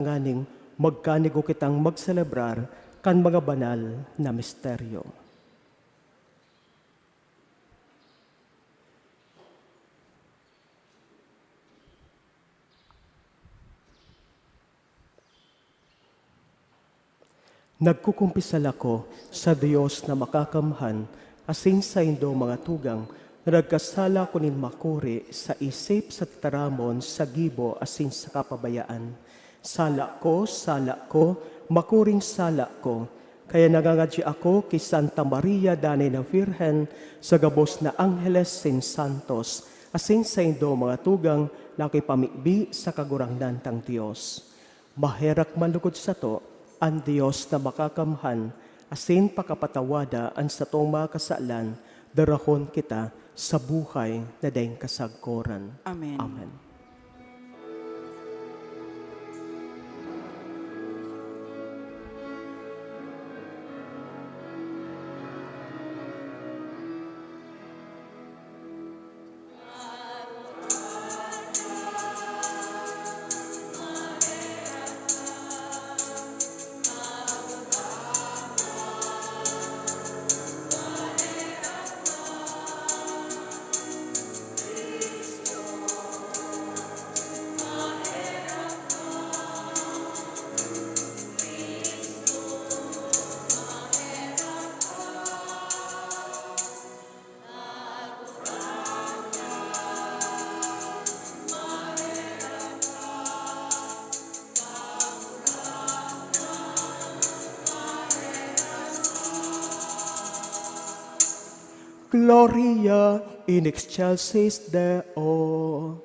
nganing magkanigo kitang magselebrar kan mga banal na misteryo. Nagkukumpisal ako sa Diyos na makakamhan, asin sa indo mga tugang, na nagkasala ko nin makuri sa isip sa taramon, sa gibo, asin sa kapabayaan. Sala ko, makuring sala ko. Kaya nagangadya ako kay Santa Maria Danay na Virgen, sa gabos na Angeles sin Santos, asin sa indo mga tugang, na pamikbi sa kagurangnan tang Diyos. Maherak manlugod sa to, ang Diyos na makakamhan, asin pakapatawada ang sa tong mga kasalan, darahon kita sa buhay na dayang kasagkoran. Amen. Amen. Gloria in excelsis Deo.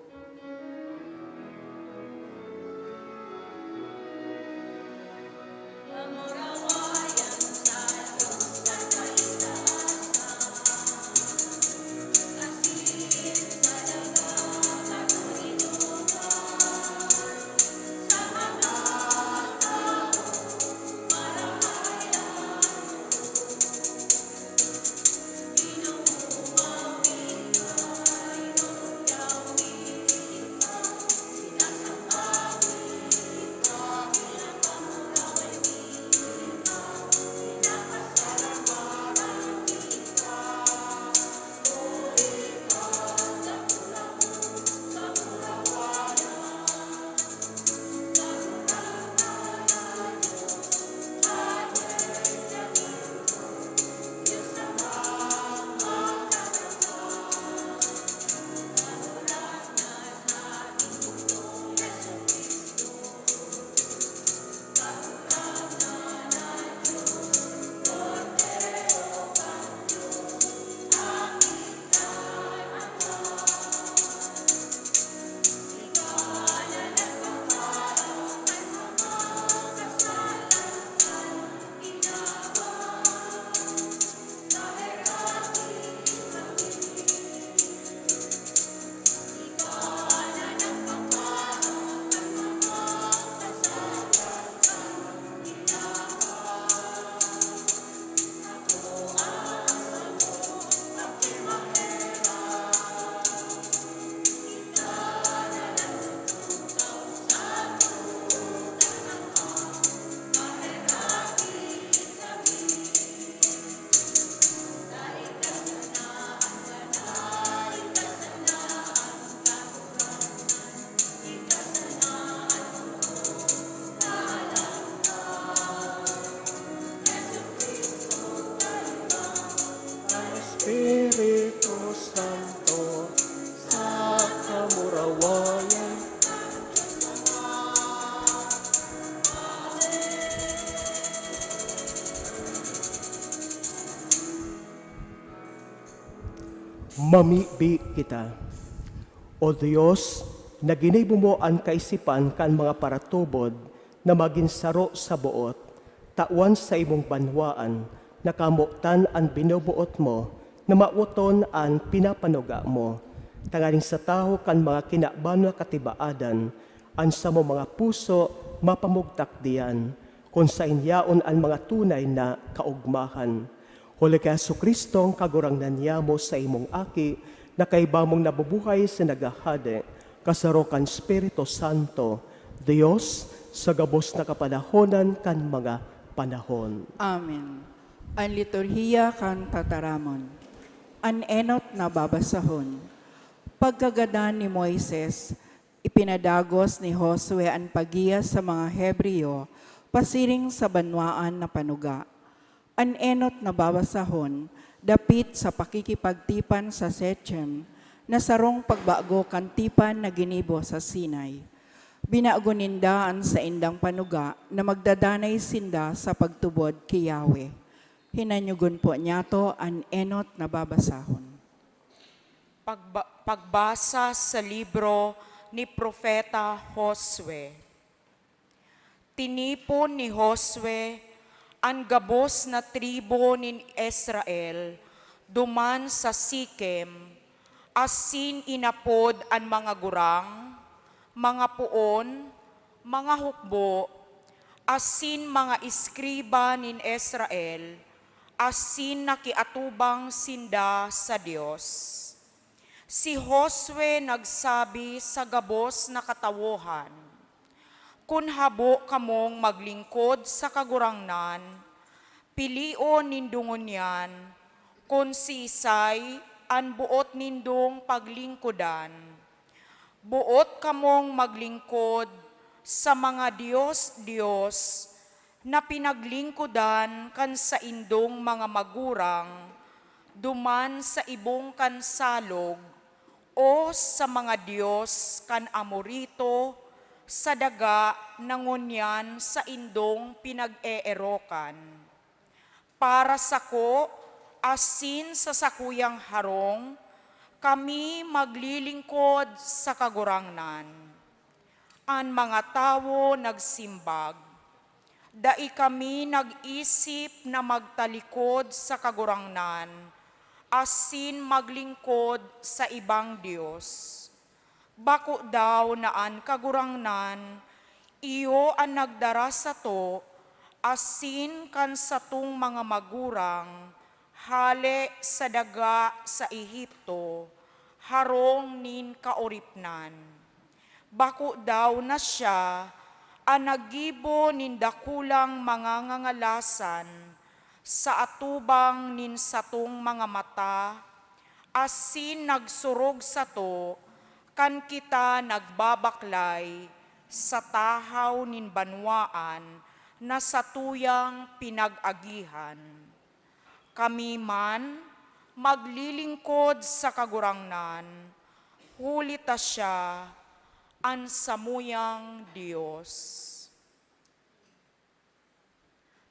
Espiritu Santo, sa kamurawayan. Mamibi kita. O Diyos, na ginaybo mo ang kaisipan kan mga paratubod na maginsaro sa buot, tawan sa imong banwaan, nakamuktan ang binubuot mo, na mauton ang pinapanuga mo. Tangaling sa tao kan mga kinabano katibaadan, ang sa mo mga puso mapamugtak diyan, kung sa inyaon ang mga tunay na kaugmahan. Huli kay Jesucristo, kagurangnan niya mo sa imong aki, na kaiba mong nabubuhay sa nagahade, kasarokan Espiritu Santo, Diyos, sa gabos na kapanahonan kan mga panahon. Amen. Ang liturhiya kan tataramon. An enot na babasahon. Pagkagadan ni Moises, ipinadagos ni Josue ang pagiya sa mga Hebreo, pasiring sa banwaan na panuga. An enot na babasahon, dapit sa pakikipagtipan sa Sechem, na sarong pagbago kantipan na ginibo sa Sinai. Binago nindaan sa indang panuga na magdadanay sinda sa pagtubod kay Yahweh. Hinanyugon po niya to ang enot na babasahon. Pagbasa sa libro ni Propeta Josue. Tinipon ni Josue ang gabos na tribo ni Israel duman sa Sikem, asin inapod ang mga gurang, mga puon, mga hukbo, asin mga iskriba nin Israel, asin nakiatubang sinda sa Dios. Si Josue nagsabi sa gabos na katawohan, "Kun habo kamong maglingkod sa kagurangnan, pilion nindungon yan, kun si Isay an buot nindong paglingkodan. Buot kamong maglingkod sa mga Diyos na pinaglingkodan kan sa indong mga magurang, duman sa ibong kansalog, o sa mga Diyos kan Amorito, sa daga nangunyan sa indong pinag-eerokan. Para sako, asin sa sakuyang harong, kami maglilingkod sa kagurangnan." Ang mga tao nagsimbag, "Dai kami nag-isip na magtalikod sa kagurangnan, asin maglingkod sa ibang Diyos. Bako daw na ang kagurangnan, iyo ang nagdara sa to, asin kan satong mga magurang, hale sa daga sa Ehipto, harong nin kaoripnan. Bako daw na siya, ang nagibo nin dakulang mga ngangalasan, sa atubang nin satong mga mata, asin nagsurog sa to, kan kita nagbabaklay, sa tahaw nin banwaan, na sa tuyang pinag-agihan. Kami man maglilingkod sa kagurangnan, hulita siya ang samuyang Diyos."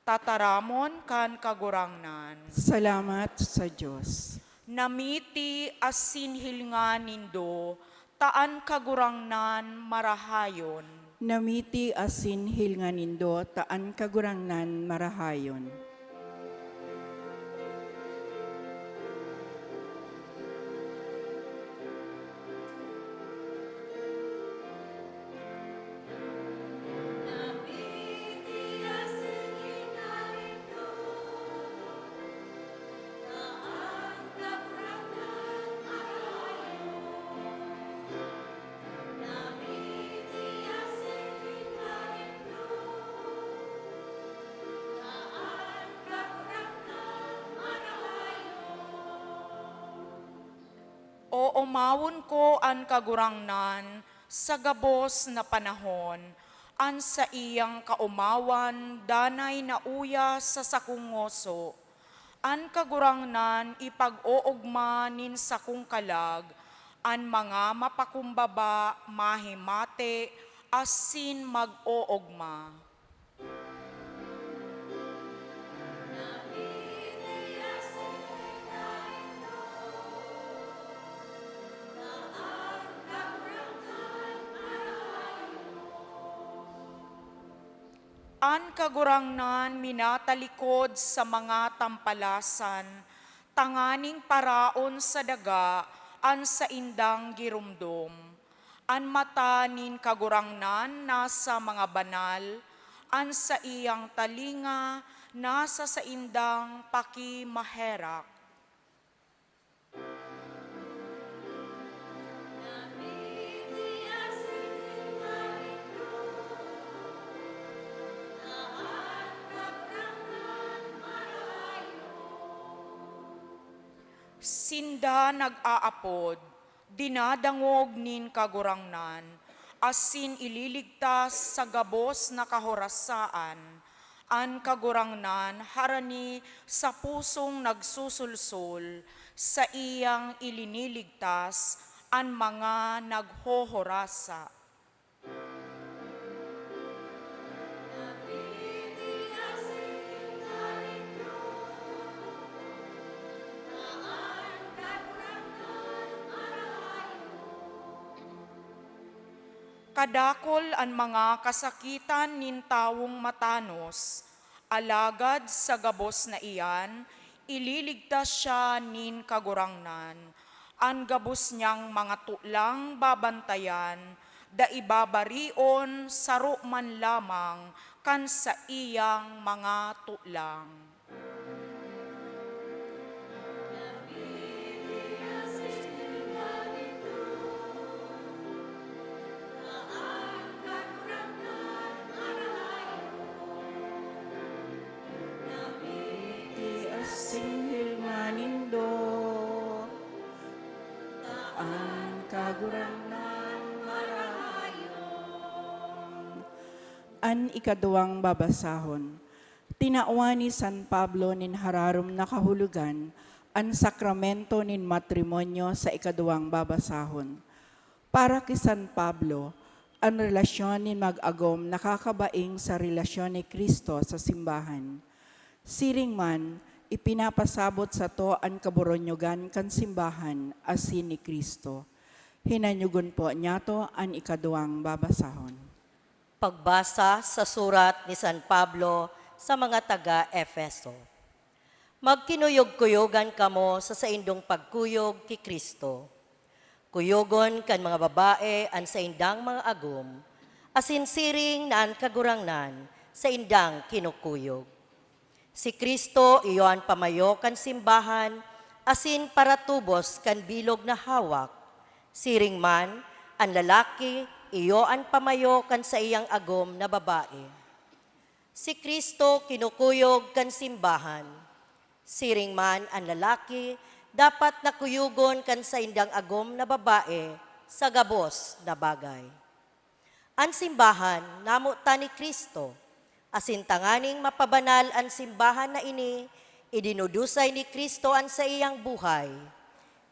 Tataramon kan kagurangnan. Salamat sa Diyos. Namiti asin hilnga nindo, taan kagurangnan marahayon. Namiti asin hilnga nindo, taan kagurangnan marahayon. O umawon ko ang kagurangnan sa gabos na panahon, an sa iyang kaumawan, danay na uya sa sakungoso. An kagurangnan ipag-oogma nin sakong kalag, an mga mapakumbaba, mahimate, asin mag-oogma. An kagurangnan minatalikod sa mga tampalasan, tanganing paraon sa daga, an sa indang girumdom. An mata nin kagurangnan nasa mga banal, an sa iyang talinga nasa sa indang pakimaherak. Sinda nag-aapod, dinadangog nin kagurangnan, asin ililigtas sa gabos na kahorasaan, an kagurangnan harani sa pusong nagsusulsul, sa iyang iliniligtas an mga naghohorasa. Kadakol ang mga kasakitan nin tawong matanos, alagad sa gabos na iyan, ililigtas siya nin kagurangnan. Ang gabos niyang mga tulang babantayan, da ibabarion saro man lamang kan sa iyang mga tulang. Singhil nga nindo, ang kagurangnan marahayon. An ikaduwang babasahon, tinawa ni San Pablo nin hararom na kahulugan, ang sakramento nin matrimonyo sa ikaduwang babasahon. Para kay San Pablo, ang relasyon nin mag-agom nakakabaing sa relasyon ni Kristo sa simbahan. Siring man, ipinapasabot sa to ang kaboronyogan kan simbahan asin ni Kristo. Hinanyugon po niya to ang ikaduwang babasahon. Pagbasa sa surat ni San Pablo sa mga taga-Efeso. Magkinuyog-kuyogan kamo sa saindong pagkuyog ki Kristo. Kuyogon kan mga babae an saindang mga agom, asin siring na an kagurangnan sa indang kinukuyog. Si Kristo iyon pamayo kan simbahan, asin para tubos kan bilog na hawak. Siring man, ang lalaki iyon pamayo kan sa iyang agom na babae. Si Kristo kinukuyog kan simbahan. Siring man, ang lalaki dapat nakuyugon kan sa indang agom na babae sa gabos na bagay. Ang simbahan namuta ni Kristo, asin tanganing mapabanal ang simbahan na ini, idinudusay ni Kristo an sa iyang buhay.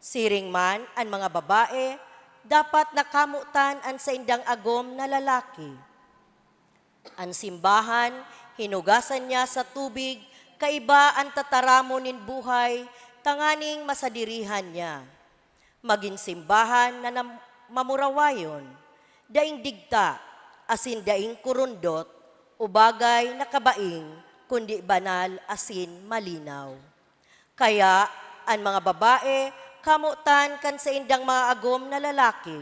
Siring man, ang mga babae, dapat nakamutan an sa indang agom na lalaki. Ang simbahan, hinugasan niya sa tubig, kaiba ang tataramo nin buhay, tanganing masadirihan niya. Maging simbahan na mamurawayon, daing digta, asin daing kurundot, ubagay na kabaing, kundi banal asin malinaw. Kaya, ang mga babae, kamutan kan sa indang mga agom na lalaki,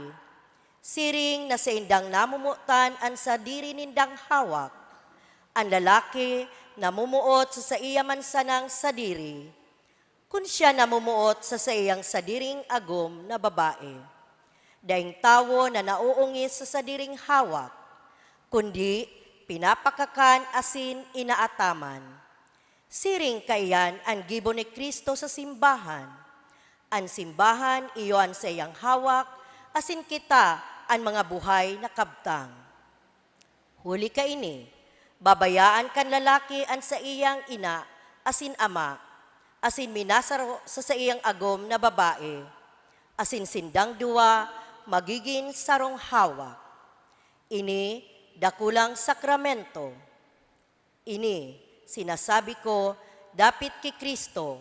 siring na sa indang namumutan ang sa diri nindang hawak, ang lalaki namumuot sa iya man sanang sadiri, kung siya namumuot sa iyang sadiring agom na babae. Daing tawo na nauungis sa sadiring hawak, kundi pinapakakan asin inaataman. Siring kaiyan ang gibo ni Kristo sa simbahan. Ang simbahan iyon sa iyang hawak, asin kita ang mga buhay na kabtang. Huli ka ini, babayaan kan lalaki ang sa iyang ina, asin ama, asin minasaro sa iyang agom na babae, asin sindang duwa, magiging sarong hawak. Ini, dakulang sakramento. Ini, sinasabi ko, dapit kay Kristo,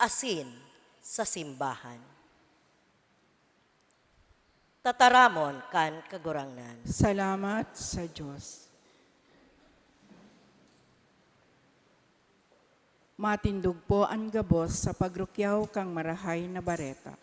asin sa simbahan. Tataramon kan kagurangnan. Salamat sa Diyos. Matindog po ang gabos sa pagrukyaw kang marahay na bareta.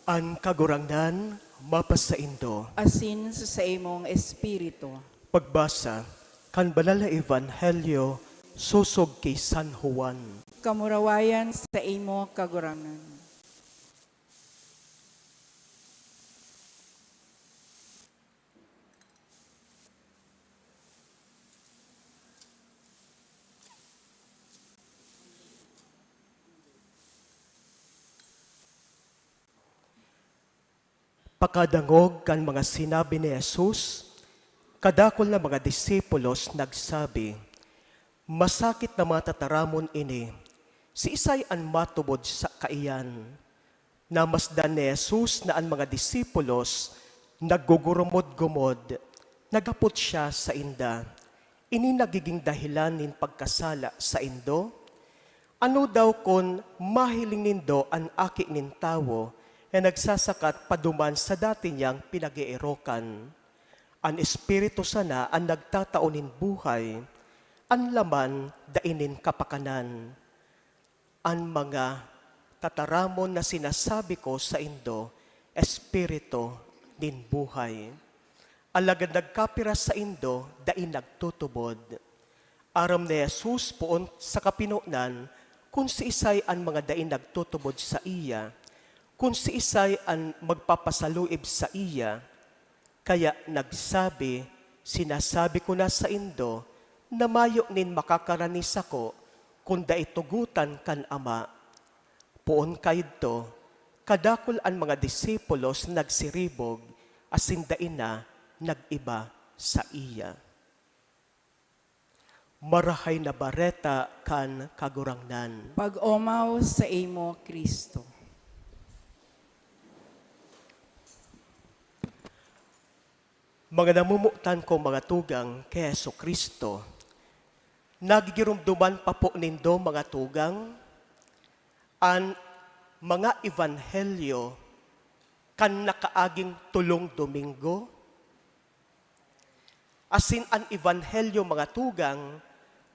An kagurangnan, mapasaindo. asin sa imong espiritu. Pagbasa, kan banal na ebanghelyo, susog kay San Juan. Kamurawayan sa imo kagurangan. Pakadangog kan mga sinabi ni Jesus, kadakol na mga disipulos nagsabi, masakit na matataramon ini, si isay an matubod sa kaiyan. Namasdan ni Jesus na ang mga disipulos naggugurumod-gumod, nagapot siya sa inda. Ini nagiging dahilan nin pagkasala sa indo? Ano daw kon mahiling nindo ang aki nin tawo, na nagsasakat paduman sa dati niyang pinag-iirokan. Ang Espiritu sana ang nagtataonin buhay, ang laman dainin kapakanan. Ang mga tataramon na sinasabi ko sa indo, Espiritu nin buhay. Alagad nagkapira sa indo, dain nagtutubod. Aram ni Jesus poon sa kapinunan, kung si isay ang mga dain nagtutubod sa iya, kung si isay ang magpapasaluib sa iya, kaya nagsabi, sinasabi ko na sa indo, na mayo nin makakaranis ako, kung daitugutan kan ama. Poon kayto, kadakol ang mga disipulos nagsiribog, asin dain na nag-iba sa iya. Marahay na bareta kan kagurangnan. Pag-omaw sa imo Kristo. Mga namumutan ko mga tugang kay Hesu Kristo, nagigirumduman pa po nindo mga tugang, ang mga ebanghelyo kan nakaaging tulong Domingo, asin ang ebanghelyo mga tugang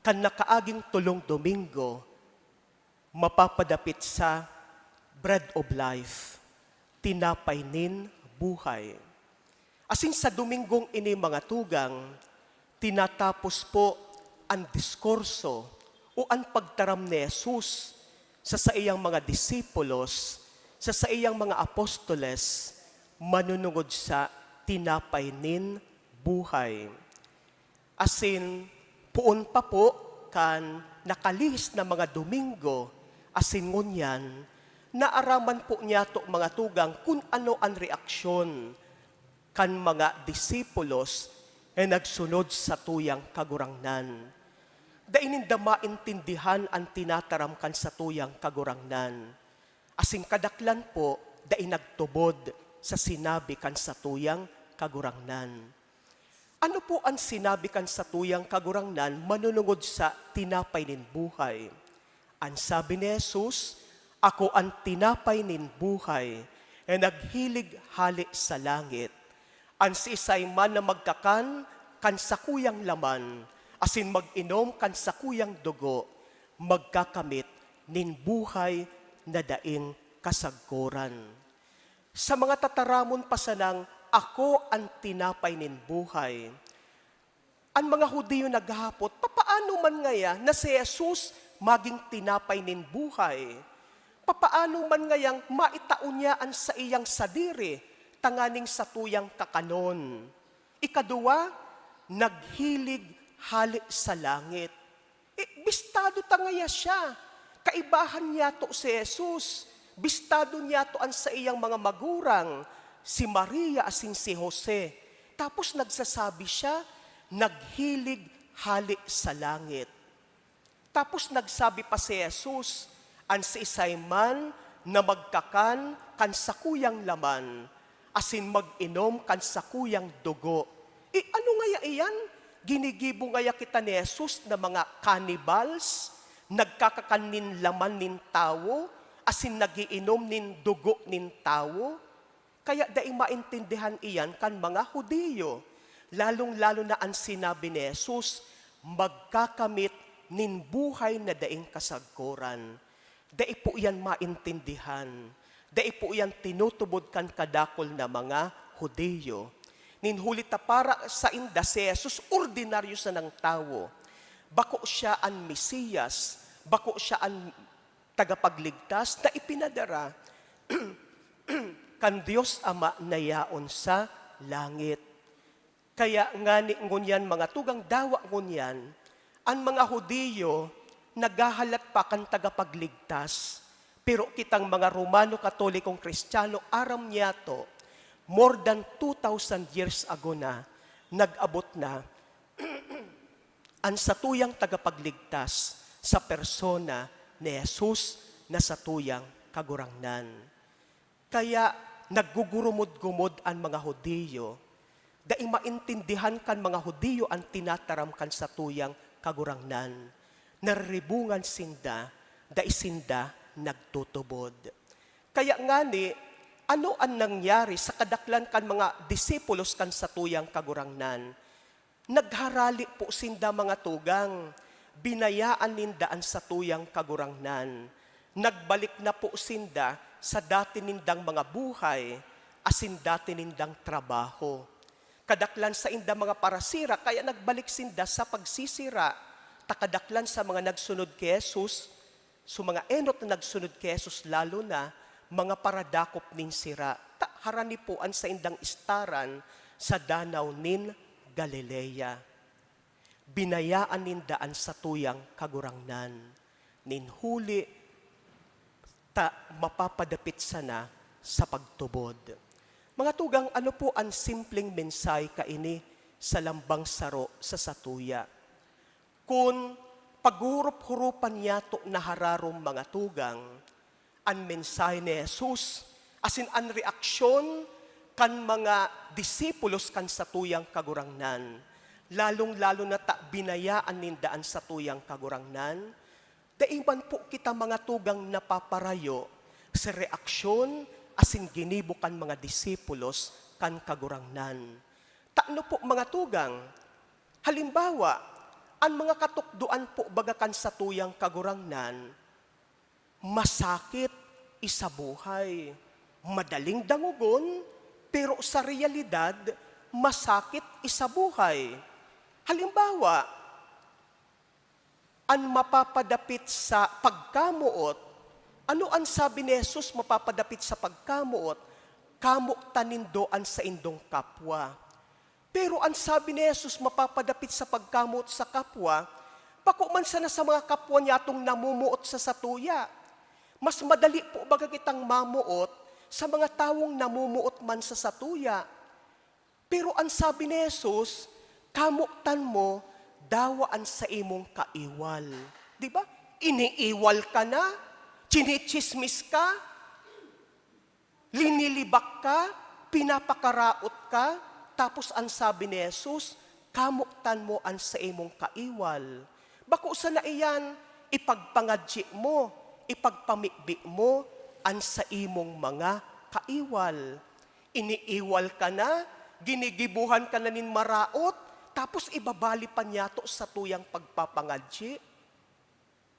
kan nakaaging tulong Domingo, mapapadapit sa bread of life, tinapay nin buhay. Asin sa Dominggong ini mga tugang, tinatapos po ang diskurso o ang pagtaram ni Jesus sa iyang mga disipulos, sa iyang mga apostoles, manunungod sa tinapay nin buhay. Asin, puon pa po kan nakalihis na mga Domingo, asin ngunyan, naaraman po niya to mga tugang kung ano ang reaksyon kan mga disipulos na nagsunod sa tuyang kagurangnan. Dainin da maintindihan ang tinataram kan sa tuyang kagurangnan. Asing kadaklan po, dain nagtubod sa sinabi kan sa tuyang kagurangnan. Ano po ang sinabi kan sa tuyang kagurangnan manunungod sa tinapay nin buhay? Ang sabi ni Jesus, ako ang tinapay nin buhay na naghilig hali sa langit. Ang siisay man na magkakan kan sakuyang laman, asin mag-inom kan sakuyang dugo, magkakamit nin buhay na daing kasagkuran. Sa mga tataramon pa sanang, ako ang tinapay nin buhay. Ang mga Hudiyo naghahapot, papaano man ngaya na si Jesus maging tinapay nin buhay? Papaano man ngayang maitaon niya ang sa iyang sadiri, tanganing sa tuyang kakanon. Ikaduwa, naghilig hali sa langit. Bistado tangaya siya. Kaibahan niya to si Jesus. Bistado niya to an sa iyang mga magurang, si Maria asin si Jose. Tapos nagsasabi siya, naghilig hali sa langit. Tapos nagsabi pa si Jesus, an si isay man na magkakan kan sakuyang laman, asin mag-inom kan sakuyang dugo. Ano ngaya iyan? Ginigibo ngaya kita ni Jesus na mga cannibals, nagkakakan nin laman nin tao, asin nagiinom nin dugo nin tao? Kaya daing maintindihan iyan kan mga Hudiyo, lalong-lalo na ang sinabi ni Jesus, magkakamit nin buhay na daing kasagkuran. Dai po iyan maintindihan Dai po yan tinutubod kan kadakol na mga Hudiyo. Ninhulit ta para sa inda si Jesus, ordinaryo sa ng tao. Bako siya ang Mesiyas, bako siya ang tagapagligtas na ipinadara kan Diyos Ama na yaon sa langit. Kaya nga ni ngunyan mga tugang dawa ngunyan, ang mga Hudiyo naghahalat pa kan tagapagligtas. Pero kitang mga Romano Katolikong Kristiyano aram niya to, more than 2,000 years ago na, nag-abot na ang satuyang tagapagligtas sa persona ni Jesus na satuyang kagurangnan. Kaya naggugurumod-gumod ang mga Hudiyo, daing maintindihan kan mga Hudiyo ang tinataram kan satuyang kagurangnan. Naribungan sinda, dai sinda nagtutubod. Kaya nga ni, ano ang nangyari sa kadaklan kan mga disipulos kan satuyang kagurangnan? Nagharali po sinda mga tugang, binayaan nindaan satuyang kagurangnan. Nagbalik na po sinda sa dati nindang mga buhay, asin dati nindang trabaho. Kadaklan sa inda mga parasira, kaya nagbalik sinda sa pagsisira. Takadaklan sa mga nagsunod kay Jesus, so mga enot na nagsunod kay Jesus, lalo na mga paradakop nin sira. Harani po an sa indang istaran sa danaw nin Galilea. Binayaan nindaan sa tuyang kagurangnan. Ninhuli ta mapapadapit sana sa pagtubod. Mga tugang, ano po ang simpleng mensahe kaini sa lambang saro sa satuya? Kung paghurup-hurupan niya to na hararom mga tugang, ang mensahe ni Jesus, asin ang reaksyon kan mga disipulos kan satuyang kagurangnan, lalong-lalo na ta binayaan nindaan satuyang kagurangnan, daiman po kita mga tugang napaparayo sa reaksyon asin ginibo kan mga disipulos kan kagurangnan. Taano po mga tugang, halimbawa, ang mga katukduan po bagakan satuyang kagurangnan, masakit isa buhay, madaling dangugon, pero sa realidad, masakit isa buhay. Halimbawa, ang mapapadapit sa pagkamuot, ano ang sabi ni Jesus mapapadapit sa pagkamuot? Kamok tanindoan sa indong kapwa. Pero ang sabi ni Jesus mapapadapit sa pagkamuot sa kapwa, bako man sana sa mga kapwa niya itong namumuot sa satuya. Mas madali po baga kitang mamuot sa mga tawong namumuot man sa satuya. Pero ang sabi ni Jesus, kamuktan mo, dawaan sa imong kaiwal. Di ba? Iniiwal ka na, chinichismis ka, linilibak ka, pinapakaraot ka, tapos ang sabi ni Jesus, kamuktan mo ang sa imong kaiwal. Bako sa na iyan, ipagpangadji mo, ipagpamikbi mo ang sa imong mga kaiwal. Iniiwal ka na, ginigibuhan ka na nin maraot, tapos ibabali pa niya to sa tuyang pagpapangadji.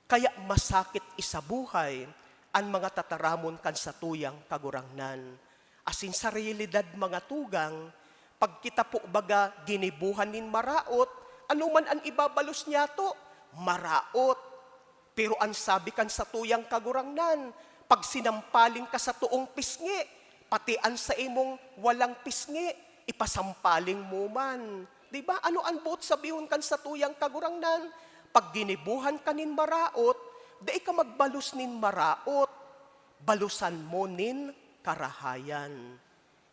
Kaya masakit isa buhay ang mga tataramon kan sa tuyang kagurangnan. Asin sa realidad mga tugang, pag kita po baga ginibuhan nin maraot, anuman ang ibabalos niya to, maraot. Pero ang sabi kan sa tuyang kagurangnan, pag sinampaling ka sa tuong pisngi, pati ang sa imong walang pisngi, ipasampaling mo man. Diba? Ano ang buot sabihon kan sa tuyang kagurangnan? Pag ginibuhan ka nin maraot, di ka magbalus nin maraot, balusan mo nin karahayan.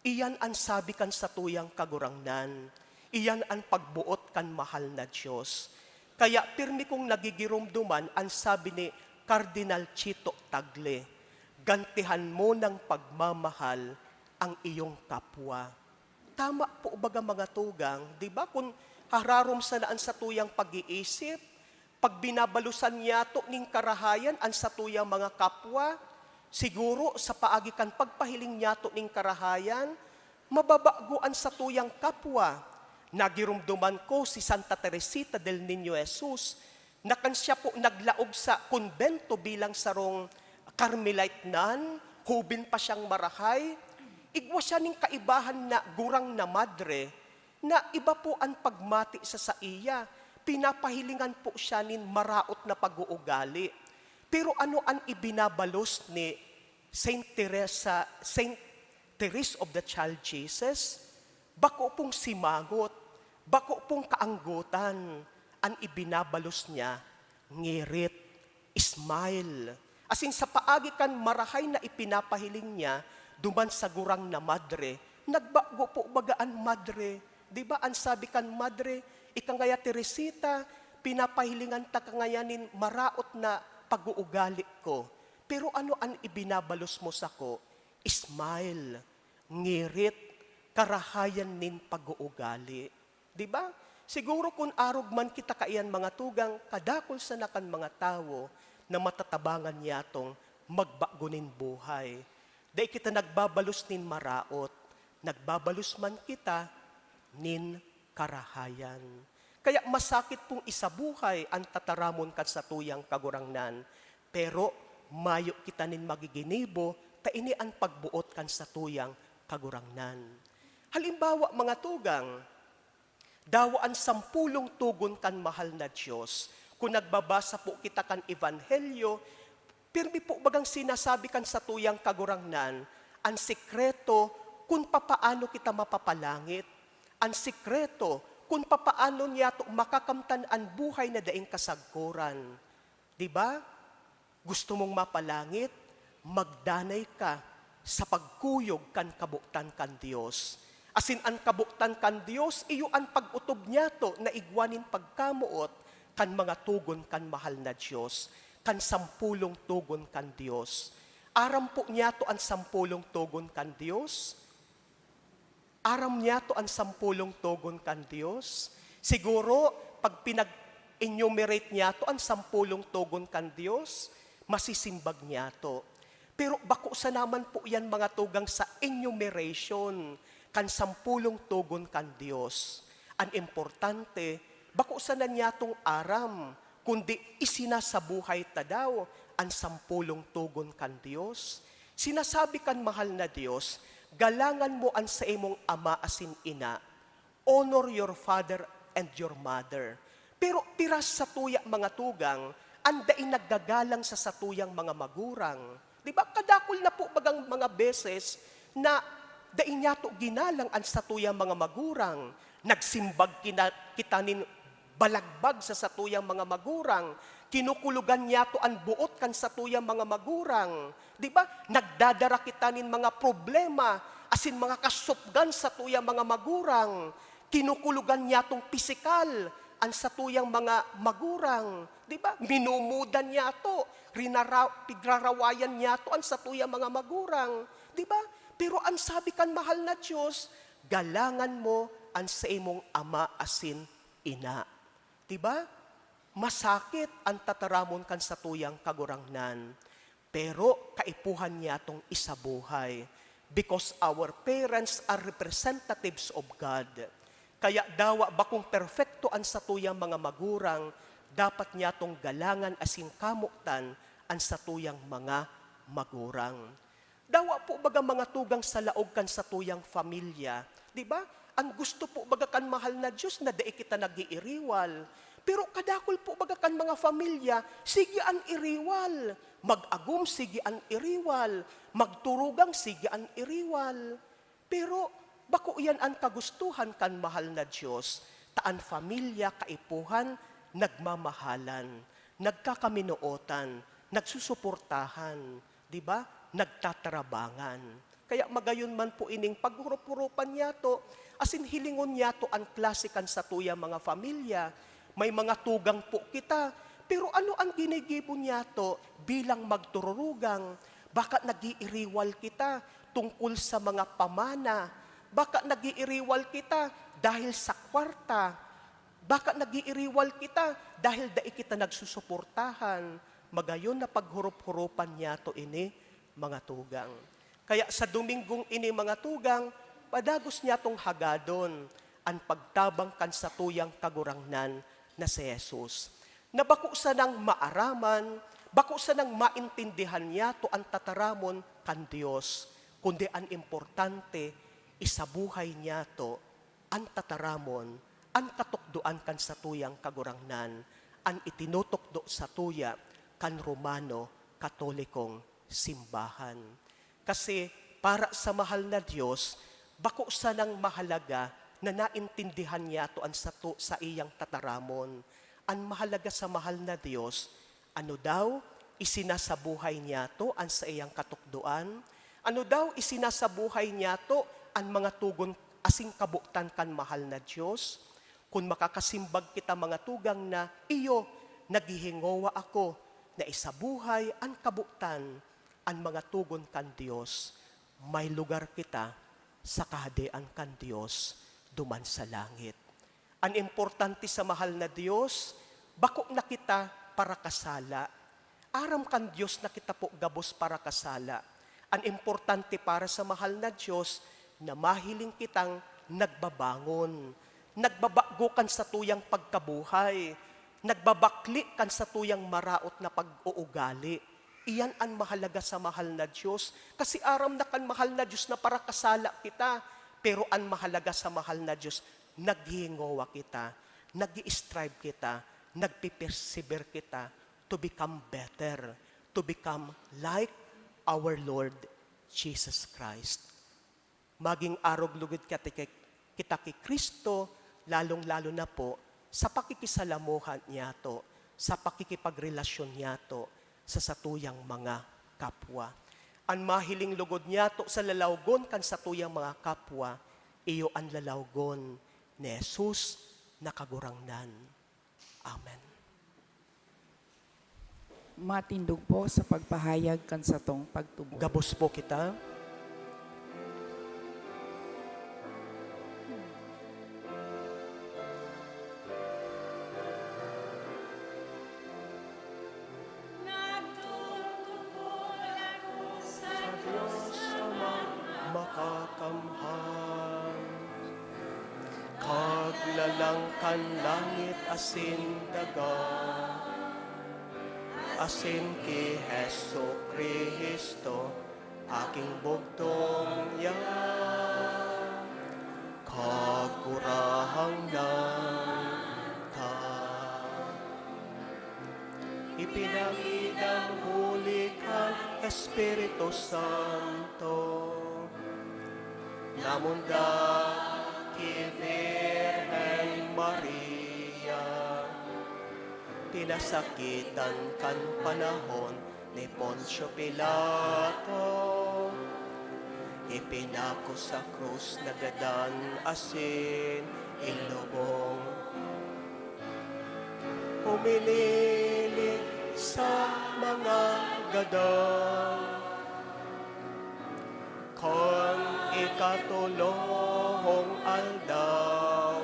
Iyan ang sabi kan sa tuyang kagurangnan. Iyan ang pagbuot kan mahal na Diyos. Kaya pirmi kong nagigirumduman ang sabi ni Cardinal Chito Tagle, gantihan mo ng pagmamahal ang iyong kapwa. Tama po baga mga tugang, di ba? Kung hararom sanaan sa tuyang pag-iisip, pag binabalusan niya to ning karahayan ang sa tuyang mga kapwa, siguro sa paagikan pagpahiling niya to ning karahayan, mababaguan sa tuyang kapwa. Nagirumduman ko si Santa Teresita del Niño Jesus, na kan siya po naglaog sa konbento bilang sarong Carmelite nun, hubin pa siyang marahay, igwa siya ning kaibahan na gurang na madre, na iba po ang pagmati sa iya. Pinapahilingan po siya nin maraot na pag-uugali. Pero ano ang ibinabalos ni Saint Therese of the Child Jesus? Bako pong simangot, bako pong kaanggutan, ang ibinabalos niya, ngirit, smile. As in, sa paagi kan marahay na ipinapahiling niya, duman sa gurang na madre, nagbago po bagaan madre. Di ba, ang sabi kan madre, ikangaya Teresita, pinapahilingan ta kangayanin maraot na pag-uugali ko. Pero ano ang ibinabalos mo sa ko? Smile, ngirit, karahayan nin pag-uugali. Di ba? Siguro kung arog man kita kaiyan mga tugang, kadakol sa nakan mga tao na matatabangan yatong magbagunin buhay. Dahil kita nagbabalos nin maraot, nagbabalos man kita nin karahayan. Kaya masakit pong isabuhay ang tataramon kat sa tuyang kagurangnan. Pero mayo kita nin magiginibo, ta ini ang pagbuot kan sa tuyang kagurangnan. Halimbawa mga tugang, dawaan 10 tugon kan mahal na Diyos. Kung nagbabasa po kita kan Ebanghelyo, pirmi po bagang sinasabi kan sa tuyang kagurangnan, ang sikreto kung papaano kita mapapalangit, ang sikreto kung papaano niya to makakamtan ang buhay na daing kasagkuran. Diba? Gusto mong mapalangit, magdanay ka sa pagkuyog kan kabuktan kan Diyos. Asin ang kabuktan kan Diyos, iyo ang pag-utob niya to na igwanin pagkamuot kan mga tugon kan mahal na Diyos, kan 10 tugon kan Diyos. Aram po niya to ang 10 tugon kan Diyos. Aram niya to ang 10 tugon kan Diyos. Siguro, pag pinag-enumerate niya to ang 10 tugon kan Diyos, masisimbag niya to. Pero bako sa naman po yan mga tugang sa enumeration, kan 10 tugon kan Diyos. Ang importante, bako sa na niya tong aram, kundi isinasabuhay ta daw ang 10 tugon kan Diyos. Sinasabi kan mahal na Diyos, galangan mo ang sa imong ama asin ina, honor your father and your mother. Pero piras sa tuya mga tugang, andain naggagalang sa satuyang mga magurang. Di ba? Kadakol na po bagang mga beses na dain niya to ginalang ang satuyang mga magurang. Nagsimbag kita nin balagbag sa satuyang mga magurang. Kinukulugan niya to ang buot kan satuyang mga magurang. Di ba? Nagdadara kita nin mga problema, asin mga kasupgan sa tuyang mga magurang. Kinukulugan niya tong pisikal, ang satuyang mga magurang. Di ba? Minumudan niya to, pigrarawayan niya to ang satuyang mga magurang. Di ba? Pero ang sabi kan mahal na Diyos, galangan mo ang sa imong ama asin ina. Di ba? Masakit ang tataramon kan sa tuyang kagurangnan. Pero kaipuhan niya tong isabuhay. Because our parents are representatives of God. Kaya dawa bakong perfecto ang satuyang mga magurang, dapat niya tong galangan asin kamuktan ang satuyang mga magurang. Dawa po baga mga tugang sa laog kan satuyang familia. Di ba? Ang gusto po baga kan mahal na Diyos na dai kita nagiiriwal. Pero kadakol po baga kan mga familia, sige an iriwal. Mag-agum, sige an iriwal. Magturugang, sige an iriwal. Pero bako iyan ang kagustuhan kan mahal na Diyos. Taan familia, kaipuhan, nagmamahalan, nagkakaminuotan, nagsusuportahan, di ba? Nagtatarabangan. Kaya magayon man po ining paghurup-hurupan niya to, asin hilingon niya to ang klasikan sa tuya mga familia. May mga tugang po kita, pero ano ang ginigibo niya to bilang magtururugang? Baka nagiiriwal kita tungkol sa mga pamana. Baka nagiiriwal kita dahil sa kwarta. Baka nagiiriwal kita dahil dai kita nagsusuportahan. Magayon na paghurup-hurupan niya to ini, mga tugang. Kaya sa Dominggong ini, mga tugang, padagos niya tong hagadon ang pagtabang kan sa tuyang kagurangnan na si Jesus. Nabako sa nang maaraman, bako sa nang maintindihan niya to ang tataramon kan Dios, kundi ang importante, isabuhay niya to ang tataramon, ang katukduan kan sa tuyang kagurangnan, ang itinutukdo sa tuya kan Romano Katolikong simbahan. Kasi para sa mahal na Diyos, bako sa nang mahalaga na naintindihan niya to ang sa iyang tataramon. Ang mahalaga sa mahal na Diyos, ano daw isinasabuhay niya to ang sa iyang katukduan? Ano daw isinasabuhay niya to ang mga tugon asing kabuktan kan mahal na Diyos? Kung makakasimbag kita mga tugang na iyo, naghihingowa ako na isabuhay ang kabuktan ang mga tugon kan Diyos, may lugar kita sa kahadian kan Diyos duman sa langit. Ang importante sa mahal na Diyos, bako na kita para kasala. Aram kan Diyos na kita po gabos para kasala. Ang importante para sa mahal na Diyos, na mahiling kitang nagbabangon, nagbabago kan sa tuyang pagkabuhay, nagbabakli kan sa tuyang maraot na pag-uugali. Iyan ang mahalaga sa mahal na Diyos. Kasi aram na kan mahal na Diyos na para kasala kita. Pero ang mahalaga sa mahal na Diyos, naghihingowa kita, nag-i-strive kita, nagpipersevere kita to become better, to become like our Lord Jesus Christ. Maging arog lugod kita kay Kristo, lalong-lalo na po sa pakikisalamuhan niya to, sa pakikipagrelasyon niya to sa satuyang mga kapwa. Ang mahiling lugod niya to sa lalawgon kan satuyang mga kapwa, iyo ang lalawgon ni Jesus na kagurangnan. Amen. Matindog po sa pagpahayag kan sa tong pagtubo. Gabos po kita. Makakamhan, kaglalangkan langit asin daga, asin ki Heso Kristo, aking bugtong yan, kagurahang lang ta. Ipinangidang huli ka, Espiritu Santo, namunda ki Virgen Maria, tinasakitan kan panahon ni Poncio Pilato, ipinako sa krus na gadan asin ilubong, humilili sa mga gadan, kon ikatulong aldaw,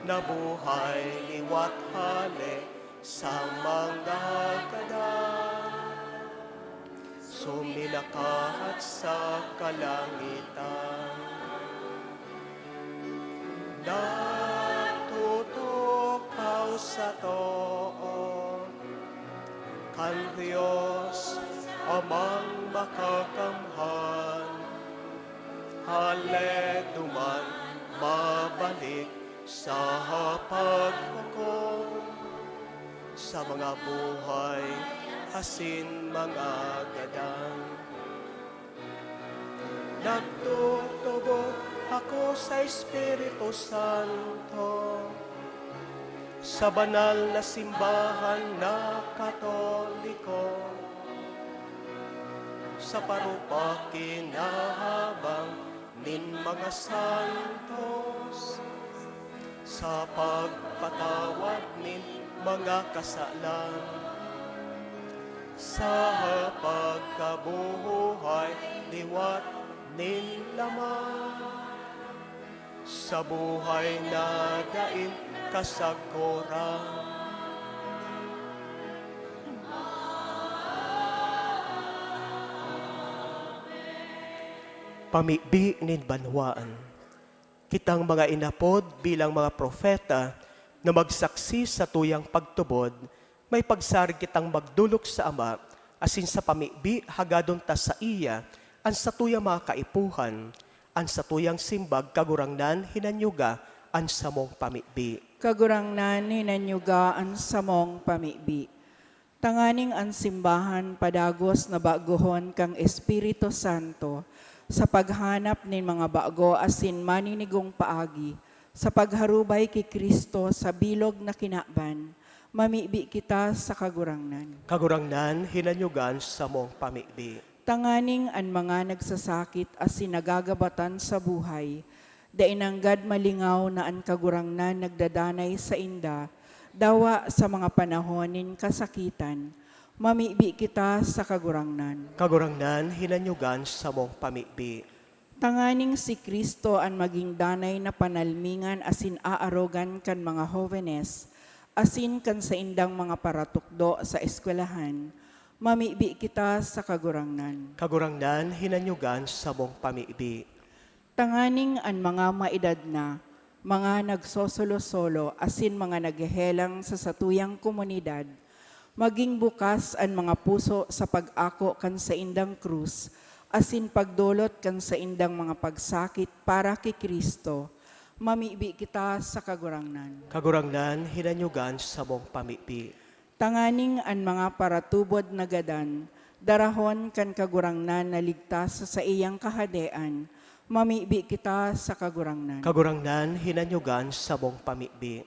nabuhay liwat hali sa mga gadan, sumilakahat sa kalangitan, natutukaw sa too, kan Diyos amang makakamhan, haleluman mabalik sa paghukom, sa mga buhay asin mga gadan. Nagtutubo ako sa Espiritu Santo, sa banal na simbahan na Katoliko, sa parupakinahabang nin mga santos, sa pagpatawad nin mga kasalan, sa pagkabuhay liwat nin laman, sa buhay na dain kasaguran. Pamibi nin banwaan, kitang mga inapod bilang mga propeta na magsaksi sa tuyang pagtubod May pagsarig kitang magdulok sa Ama, asin sa pamibi hagadon ta sa iya, an sa tuyang mga kaipuhan, an sa tuyang simbag kagurangnan hinanyuga, an sa mong pamibi. Kagurangnan hinanyugaan sa mong pamibi. Tanganing ang simbahan padagos na baguhon kang Espiritu Santo sa paghanap nin mga bago asin maninigong paagi sa pagharubay kay Kristo sa bilog na kinaban, mamibi kita sa kagurangnan. Kagurangnan hinanyugan sa mong pamibi. Tanganing ang mga nagsasakit asin nagagabatan sa buhay, dainanggad malingaw na ang kagurangnan nagdadanay sa inda, dawa sa mga panahonin kasakitan, mamibi kita sa kagurangnan. Kagurangnan hinanyugan sa mong pamibi. Tanganing si Kristo ang maging danay na panalmingan asin aarogan kan mga hovenes, asin kan sa indang mga paratukdo sa eskwelahan, mamibi kita sa kagurangnan. Kagurangnan hinanyugan sa mong pamibi. Tanganing ang mga maedad na, mga nagsosolo-solo, asin mga naghehelang sa satuyang komunidad, maging bukas ang mga puso sa pag-ako kan sa indang krus, asin pagdulot kan sa indang mga pagsakit para kay Kristo, mamibi kita sa kagurangnan. Kagurangnan hinanyugan sa mong pamibi. Tanganing ang mga paratubod na gadan, darahon kan kagurangnan na ligtas sa iyang kahadean, mamibi kita sa kagurangnan. Kagurangnan hinanyugan sa mong pamibi.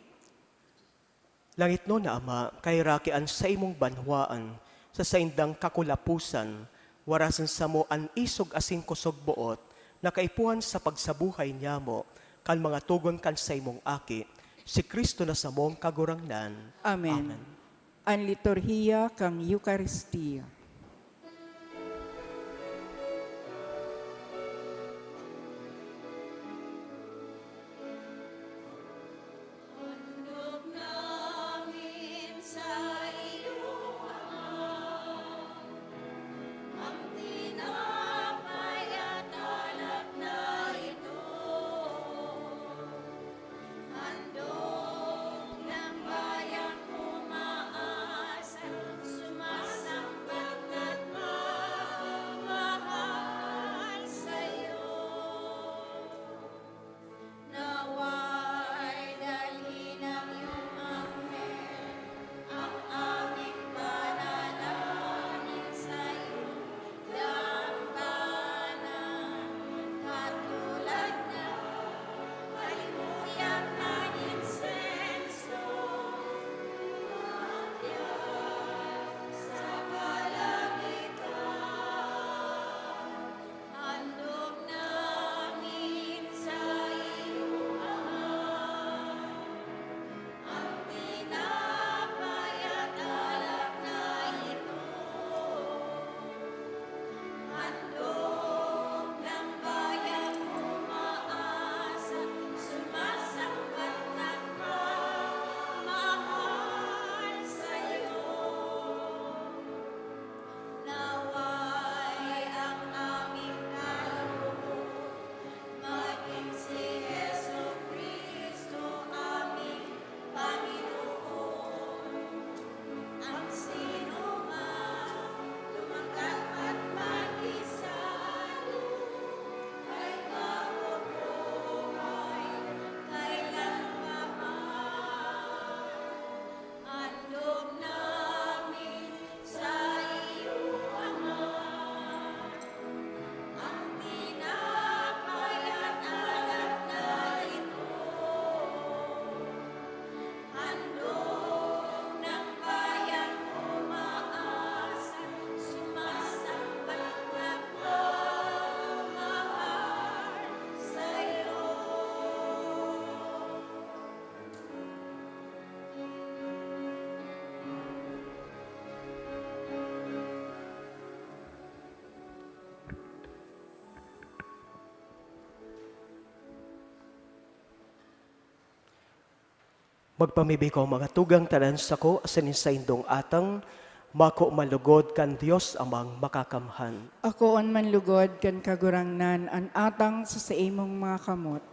Langit no na Ama, kay rakian sa imong banwaan, sa saindang kakulapusan, warasan sa mo an isog asing kusog buot, nakaipuhan sa pagsabuhay niya mo, kan mga tugon kan sa imong aki, si Kristo na sa mong kagurangnan. Amen. Ang liturhiya kang Eucharistia. Magpamibi ko mga tugang tanan sa ko, asanin sa indong atang, mako malugod kan Dios amang makakamhan. Ako on manlugod kan kagurangnan an atang sa imong mga kamot,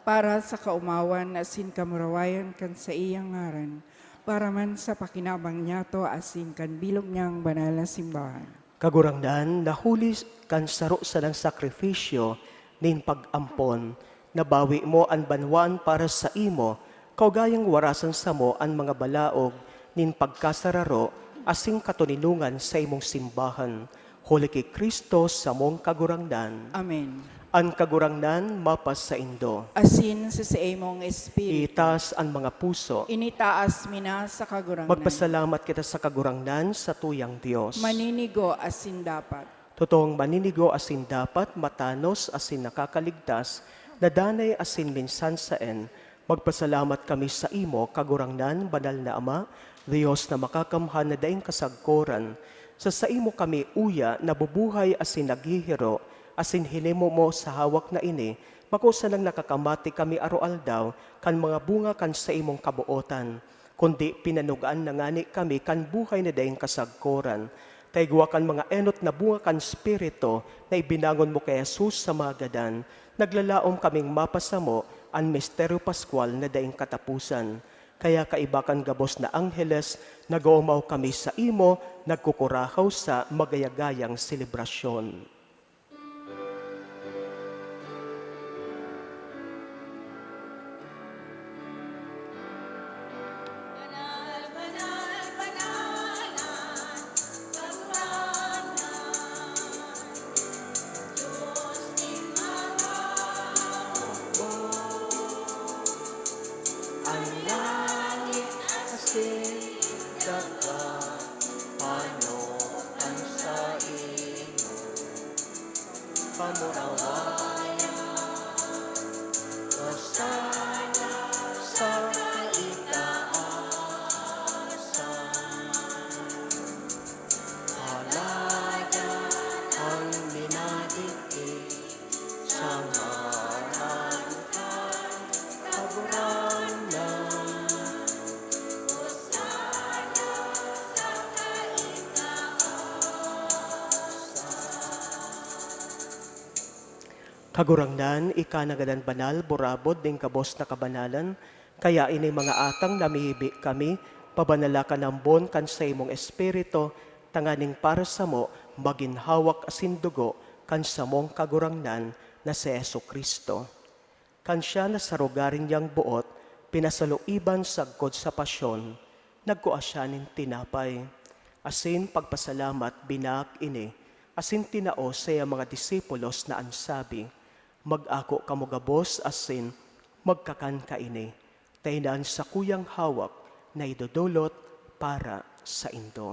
para sa kaumawan asin kamurawayan kan sa iyang ngaran, para man sa pakinabang niya to asin kan bilog niyang banal na simbahan. Kagurangnan, nahuli kan saro sa ng sakripisyo, nin pag-ampon, nabawi mo ang banwan para sa imo, kaugayang warasan sa mo ang mga balaog, nin pagkasararo, asing katuninungan sa imong simbahan. Huli kay Kristo sa mong kagurangnan. Amen. Ang kagurangnan, mapas sa indo. Asin sa imong espiritu. Itas ang mga puso. Initaas mina sa kagurangnan. Magpasalamat kita sa kagurangnan sa tuyang Diyos. Maninigo asin dapat. Totoong maninigo asin dapat, matanos asin nakakaligtas, nadanay asin minsan saen. Magpasalamat kami sa imo, kagurangnan, banal na Ama, Diyos na makakamhan na daing kasagkoran. Sa imo kami uya, nabubuhay asin naghihiro, asin hinimo mo sa hawak na ini, makusa lang nakakamati kami aroaldaw, kan mga bunga kan sa imong kabuotan. Kundi pinanugaan na ngani kami kan buhay na daing kasagkoran. Taigwa kan mga enot na bunga kan spirito na ibinangon mo kay Jesus sa magadan. Naglalaom kaming mapasamo ang misteryo paskwal na daing katapusan. Kaya kaibakan gabos na angheles, nag-uumaw kami sa imo, nagkukurahaw sa magayagayang selebrasyon. Kagurangnan, ikanagadan banal, burabod, ding kabos na kabanalan, kaya inay mga atang namihibi kami, pabanalakan ng bon kan sa imong espiritu, tanganing para sa mo, maginhawak asin dugo, kan sa mong kagurangnan na si Yesu Kristo. Kan siya na sarugarin niyang buot, pinasaluiban sagkod sa pasyon, nagkuasyanin tinapay. Asin pagpasalamat binak ini, asin tinao sa mga disipulos na ansabi, mag-ako kamugabos asin magkakan kaini, tainaan sa kuyang hawak na idodolot para sa indo.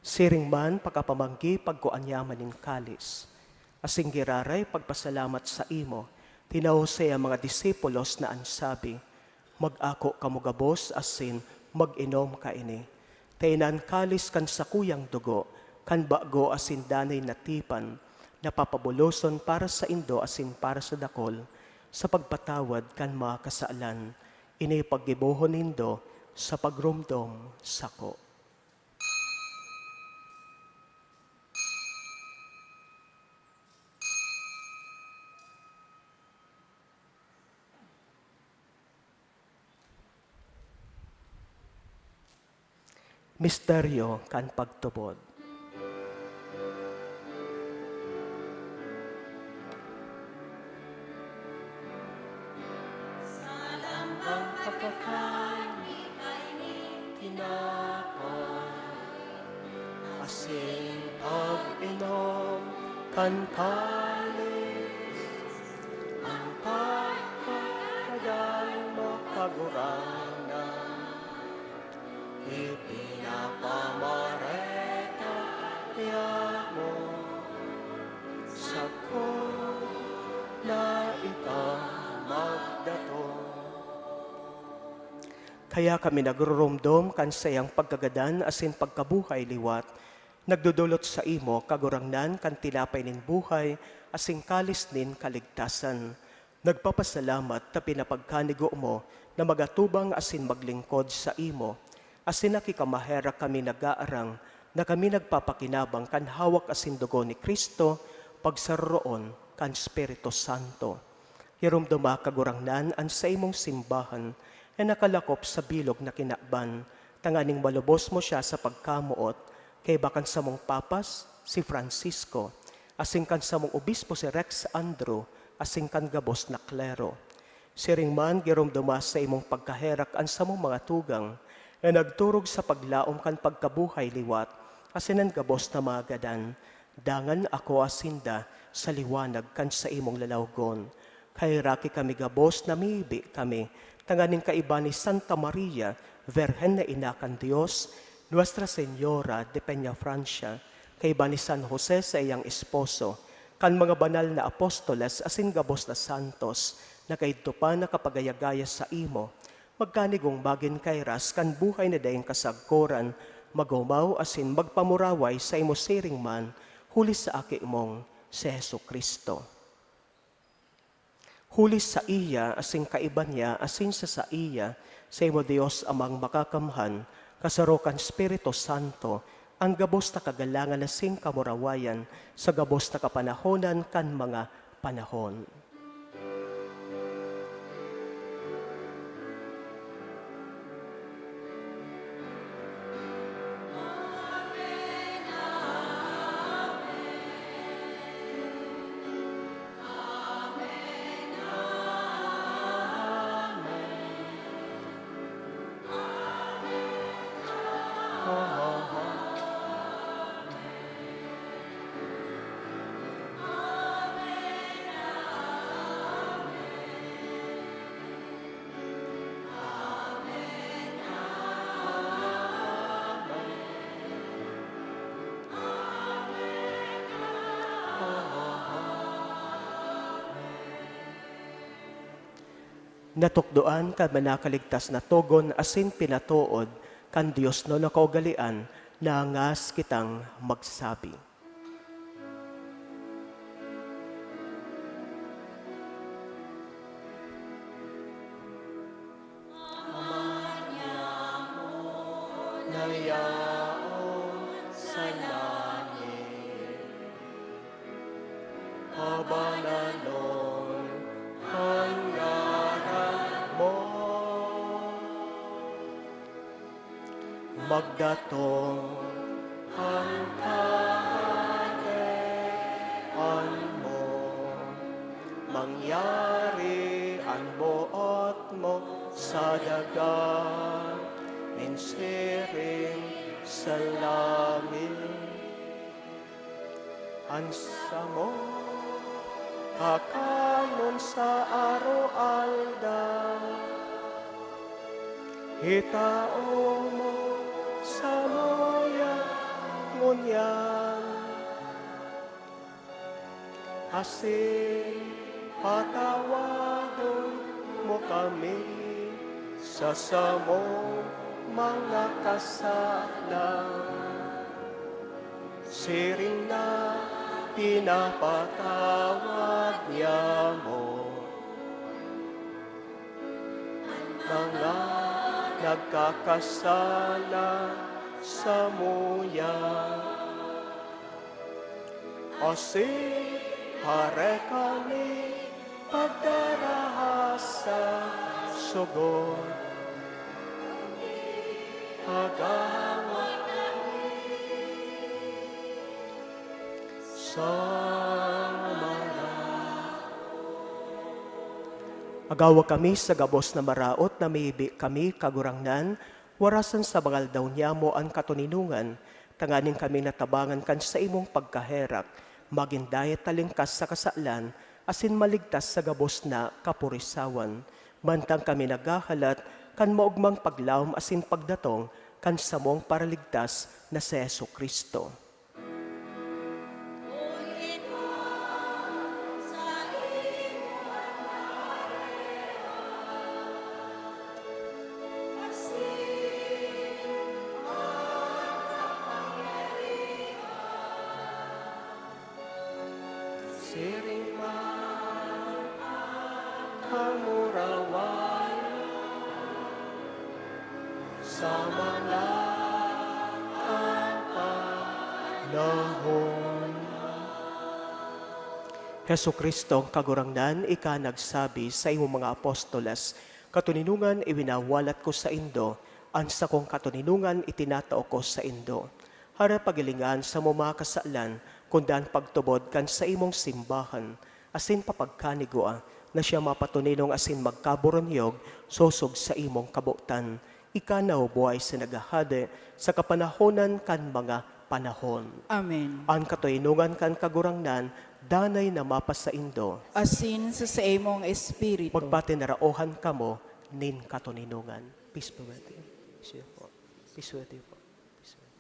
Siring man pagkapamanggi pagkuanyaman ng kalis. Asing giraray pagpasalamat sa imo, tinaw sa mga disipulos na ansabi, mag-ako kamugabos asin mag-inom ka ini. Tainan kalis kan sa kuyang dugo, kan bago asin danay natipan, napapabuloson para sa indo asin para sa dakol, sa pagpatawad kan mga kasaalan, inay paggibohon nindo sa pagrumdom sako. Misteryo kan pagtubod. Salambang pagkakani ay tinapay, asin pag-inom kan kalis, ang pagkakagan mo kagurangnan, ipinapamareta niya mo sa ko na ikamagdato. Kaya kami nagrurumdom kan sayang pagkagadan asin pagkabuhay liwat, nagdudulot sa imo kagurangnan kan tinapay nin buhay asin kalis nin kaligtasan. Nagpapasalamat ta pinapagkanigo mo na magatubang asin maglingkod sa imo, asin nakikamahera kami nagaarang, na kami nagpapakinabang kan hawak asin dugo ni Kristo, pagsaroon kan Espiritu Santo. Hirumduma kagurangnan an sa imong simbahan, e nakalakop sa bilog na kinakban, tanganing malubos mo siya sa pagkamuot, kay bakan sa mong papas, si Francisco, asing kan sa mong obispo si Rex Andrew, asing kan gabos na klero. Siring man girumduma sa imong pagkaherak an sa mong mga tugang, e nagturog sa paglaom kan pagkabuhay liwat, asin ang gabos na magadan, dangan ako asinda sa liwanag kan sa imong lalawgon. Kay raki kami gabos na miibi kami, tanganing kaiba ni Santa Maria, Virgen na Inakan Diyos, Nuestra Señora de Peña Francia, kaiba ni San Jose sa iyang esposo, kan mga banal na apostoles asin gabos na santos, na kaidto pa nakapagayagaya sa imo, magkanigong magin kairas kan buhay na dayang kasagkoran, magumaw asin magpamuraway sa imo siring man, huli sa aki mong si Hesu Kristo. Huli sa iya, asing kaiban niya, asing sa iya, sa imo Diyos amang makakamhan, kasarokan Espiritu Santo, ang gabos na kagalangan asing kamurawayan, sa gabos na kapanahonan kan mga panahon. Natukdoan ka manakaligtas na togon asin pinatuod, kan Diyos no nakaugalian, na angas kitang magsabi. Nayaon sa langit, kabananon ang mo, magdatong ang kaharian mo, mangyari ang buot mo sa dagat, minsiring sa langit. Ansa mo, kakanon sa araw-alda, hitao mo sa moya ngunyan, asin patawadon mo kami sa samong mga kasalan. Siring na pinapatawad niya mo mga nagkakasala sa muya. Asin hare kami pagdarahasa sugod, pagawat agawa kami sa gabos na maraot na maybi kami kagurangnan, warasan sa bangal daw niya mo ang katuninungan, tanganin kami natabangan kan sa imong pagkaherak, magindayat talingkas sa kasalan, asin maligtas sa gabos na kapurisawan. Mantang kami nagahalat, kan maugmang paglaom asin pagdatong, kan samong paraligtas na si Hesu Kristo. Siring man kamurawan sa mga panahon. Heso Kristo, kagurangnan, ika nagsabi sa imong mga apostoles, katuninungan iwinawalat ko sa indo, ang sa kong katuninungan itinatao ko sa indo. Hara pagilingan sa mga kasalan, kundaan pagtubod kan sa imong simbahan, asin papagkanigua, na siya mapatuninong asin magkaburonyog, sosog sa imong kabutan. Ika na buhay sa nagahade, sa kapanahonan kan mga panahon. Amen. Ang katuinungan kan kagurangnan, danay na mapasa indo. Asin sa imong espiritu. Magpatinaraohan kamo, nin katuninungan. Peace be with you. Peace be with you po. Peace be with you po. Peace be with you.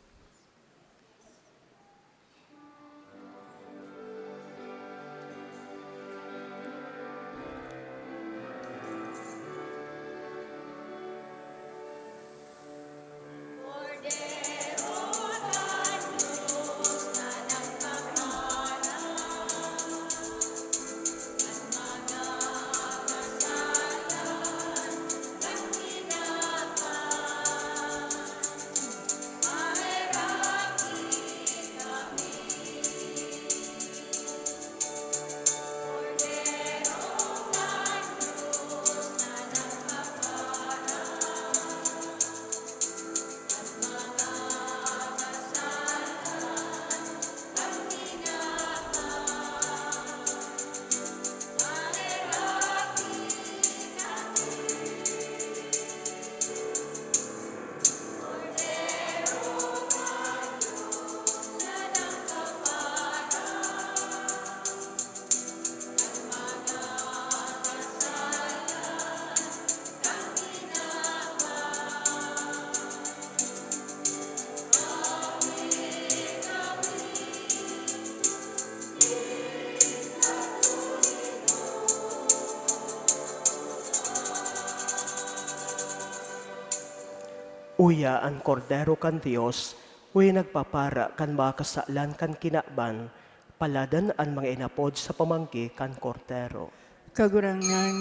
Uya ang kordero kan Dios, uy nagpapara kan mga kasalan kan kinakban, paladan ang mga inapod sa pamanggi kan kordero. Kagurangan,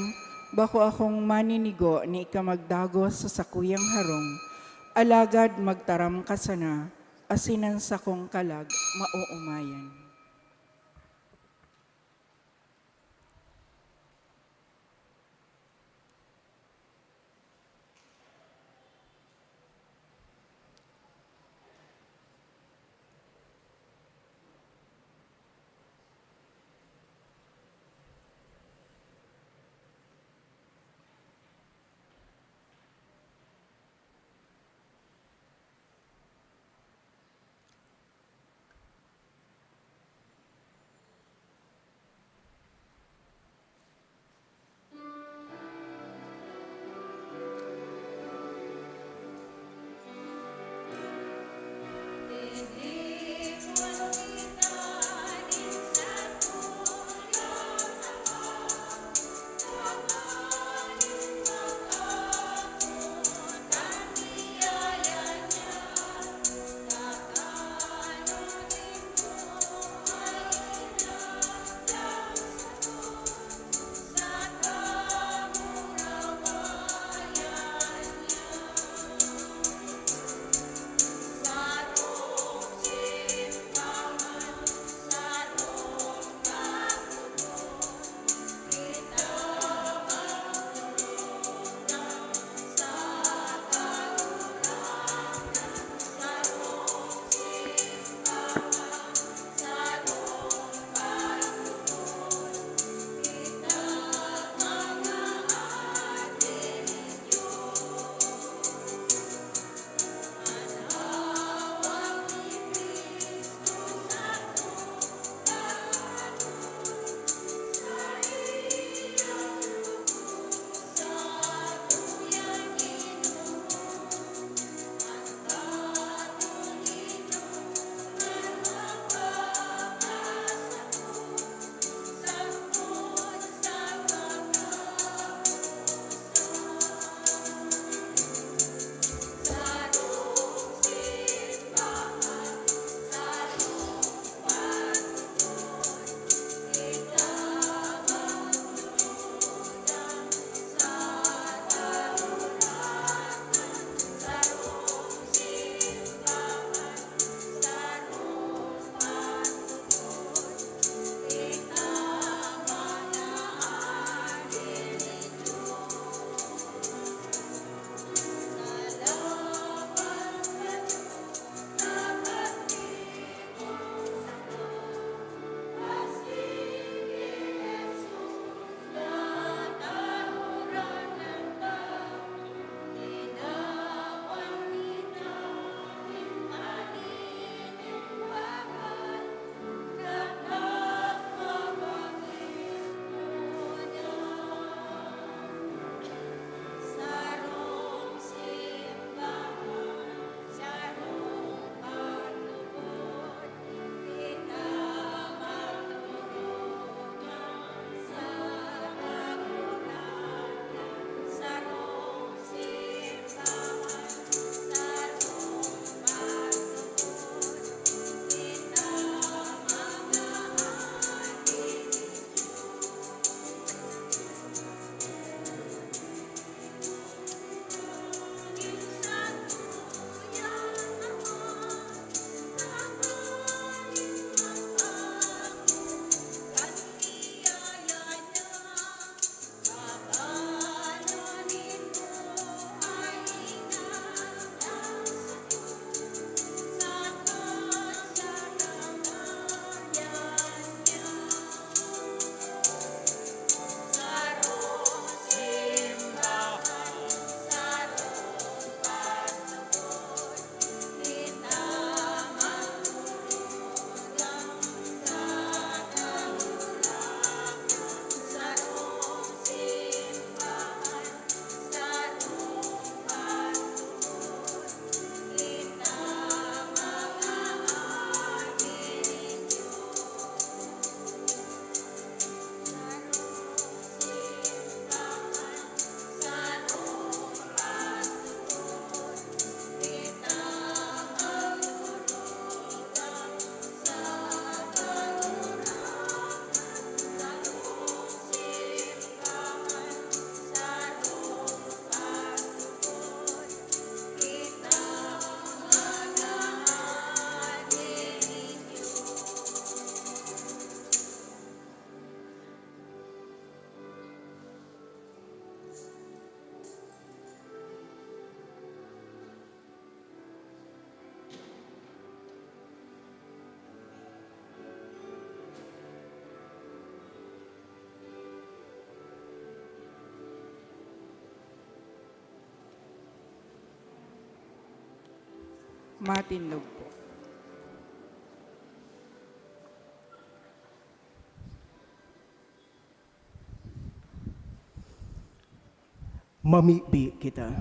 bako akong maninigo ni ika magdagos sa sakuyang harong, alagad magtaram ka sana, asinan sa kong kalag, mauumayan. Matindog po. Mamibi kita.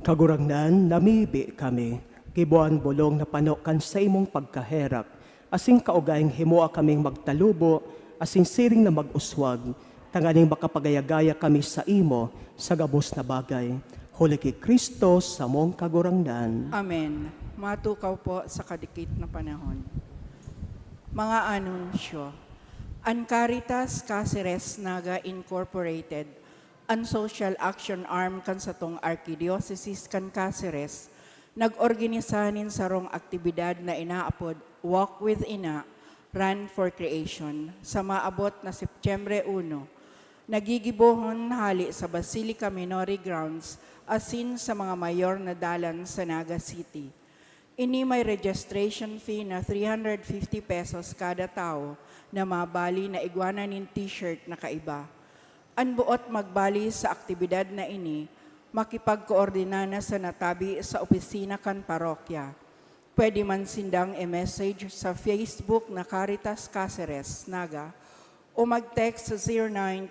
Kagurangnan, namibi kami, kibuan bulong na panokan sa imong pagkaherak, asing kaugayng himoa kaming magtalubo, asing siring na mag-uswag, tanganing makapagayagaya kami sa imo, sa gabos na bagay. Huli kay Kristo sa mong kagurangnan. Amen. Matukaw po sa kadikit na panahon. Mga anunsyo. Ang Caritas Cáceres Naga Incorporated, ang social action arm kan sa tong Archdiocese kan Cáceres, nag-organisanin sa rong aktibidad na inaapod Walk with Ina, Run for Creation sa maabot na Setyembre 1. Nagigibohon hali sa Basilica Minori Grounds asin sa mga mayor na dalan sa Naga City. Ini may registration fee na 350 pesos kada tao na mabali na iguana nin t-shirt na kaiba. Ang buot magbali sa aktibidad na ini, makipagkoordina na sa natabi sa opisina kan parokya. Pwede man sindang e-message sa Facebook na Caritas Cáceres Naga o mag-text sa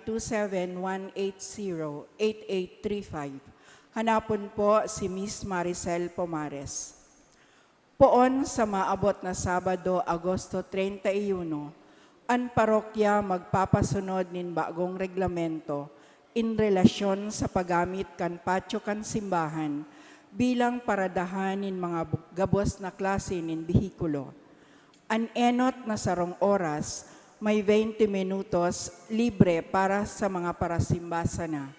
0927-180-8835. Hanapon po si Miss Maricel Pomares. Poon sa maabot na Sabado, Agosto 31, ang parokya magpapasunod nin bagong reglamento in relasyon sa paggamit kan patio kan simbahan bilang paradahan nin mga gabos na klase nin bihikulo. Ang enot na sarong oras, may 20 minutos libre para sa mga parasimba na.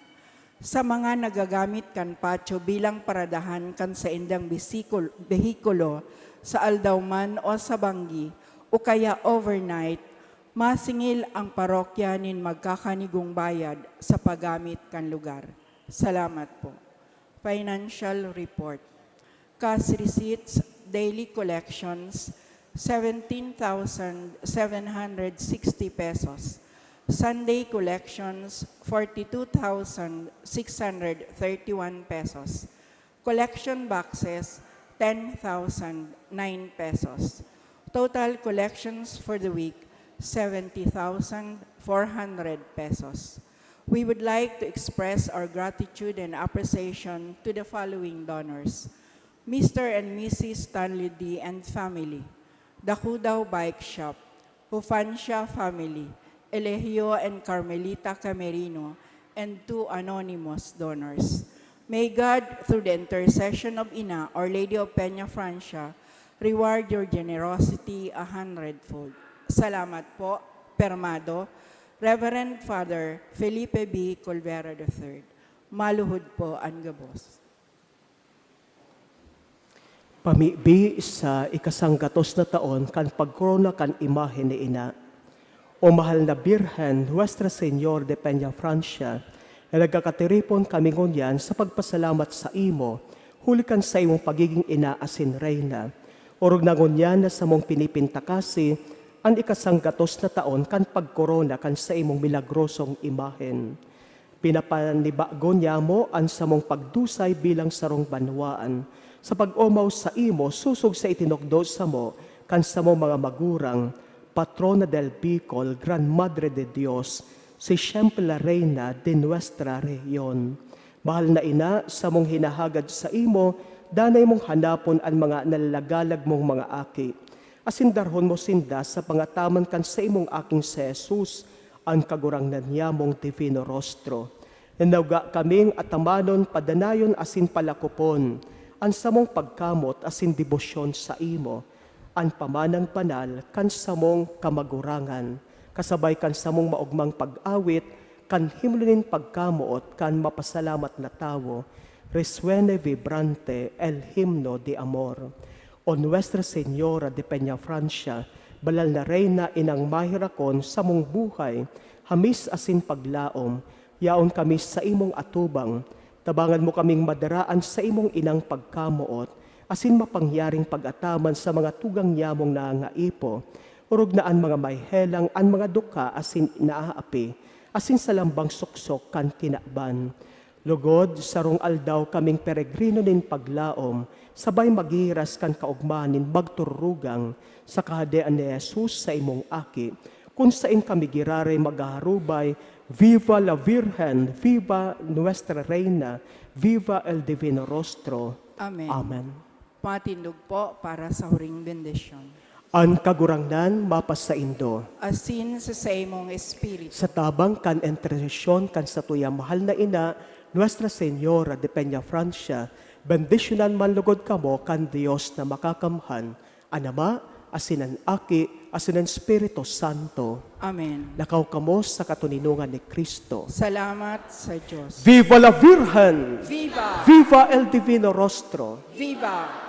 Sa mga nagagamit kan patio bilang paradahan kan sa indang behikulo sa Aldauman o sa Banggi o kaya overnight, masingil ang parokya nin magkakanigong bayad sa paggamit kan lugar. Salamat po. Financial Report. Cash receipts, daily collections, 17,760 pesos. Sunday collections, 42,631 pesos. Collection boxes, 10,009 pesos. Total collections for the week, 70,400 pesos. We would like to express our gratitude and appreciation to the following donors. Mr. and Mrs. Stanley D. and family, Dakudao Bike Shop, Hufansha family, Elegio and Carmelita Camerino, and 2 anonymous donors. May God, through the intercession of Ina, Our Lady of Peña Francia, reward your generosity 100-fold. Salamat po, Permado, Reverend Father Felipe B. Colvera III. Maluhod po ang gabos. Pamibi sa ikasanggatos na taon kan pagkorona kan imahe ni Ina. O mahal na Birhen, Nuestra Señor de Peña Francia, na nagkakatiripon kami ngunyan sa pagpasalamat sa imo, hulikan sa imong pagiging ina asin reyna. Orog na ngunyan na sa mong pinipintakasi, ang ikasanggatos na taon kan pagkorona kan sa imong milagrosong imahen. Pinapanibago niya mo ang sa mong pagdusay bilang sarong banwaan, sa pag-umaw sa imo, susog sa itinokdo sa mo, kan sa mong mga magurang, Patrona del Bicol, Gran Madre de Dios, si siyempre la Reina de Nuestra Región. Mahal na ina, sa mong hinahagad sa imo, danay mong hanapon ang mga nalalagalag mong mga aki. Asindarhon mo sinda sa pangataman kan sa imong aking si Jesus, ang kagurangnan niya mong divino rostro. Nanawga kaming atamanon padanayon asin palakupon, ang sa mong pagkamot asin debosyon sa imo, ang pamanang panal kan sa mong kamagurangan, kasabay kan sa mong maugmang pag-awit, kan himlunin pagkamuot, kan mapasalamat na tao, resuene vibrante el himno de amor. O Nuestra Señora de Peña Francia, balal na reyna inang mahirakon sa mong buhay, hamis asin paglaom, yaon kami sa imong atubang, tabangan mo kaming madaraan sa imong inang pagkamuot, asin mapangyaring pag-ataman sa mga tugang yamong nangaipo, urog na ang mga mayhelang, ang mga duka asin naaapi, asin sa lambang suksok kan tinakban. Lugod, sarong aldaw kaming peregrino nin paglaom, sabay magiras kan kaugmanin magturugang sa kahadean ni Jesus sa imong aki, kung sain kami girare magharubay, Viva la Virgen, Viva Nuestra Reina, Viva el Divino Rostro. Amen. Amen. Matindog po para sa huring bendisyon. An kagurangnan mapasaindo. Asin sa imong espiritu. Sa tabang kan entresyon kan sa tuya mahal na ina, Nuestra Señora de Peña Francia, bendisyonan man lugod kamo kan Dios na makakamhan, anama, asinan aki, asinan Espiritu Santo. Amen. Lakaw kamo sa katuninungan ni Kristo. Salamat sa Diyos. Viva la Virgen! Viva! Viva el Divino Rostro! Viva!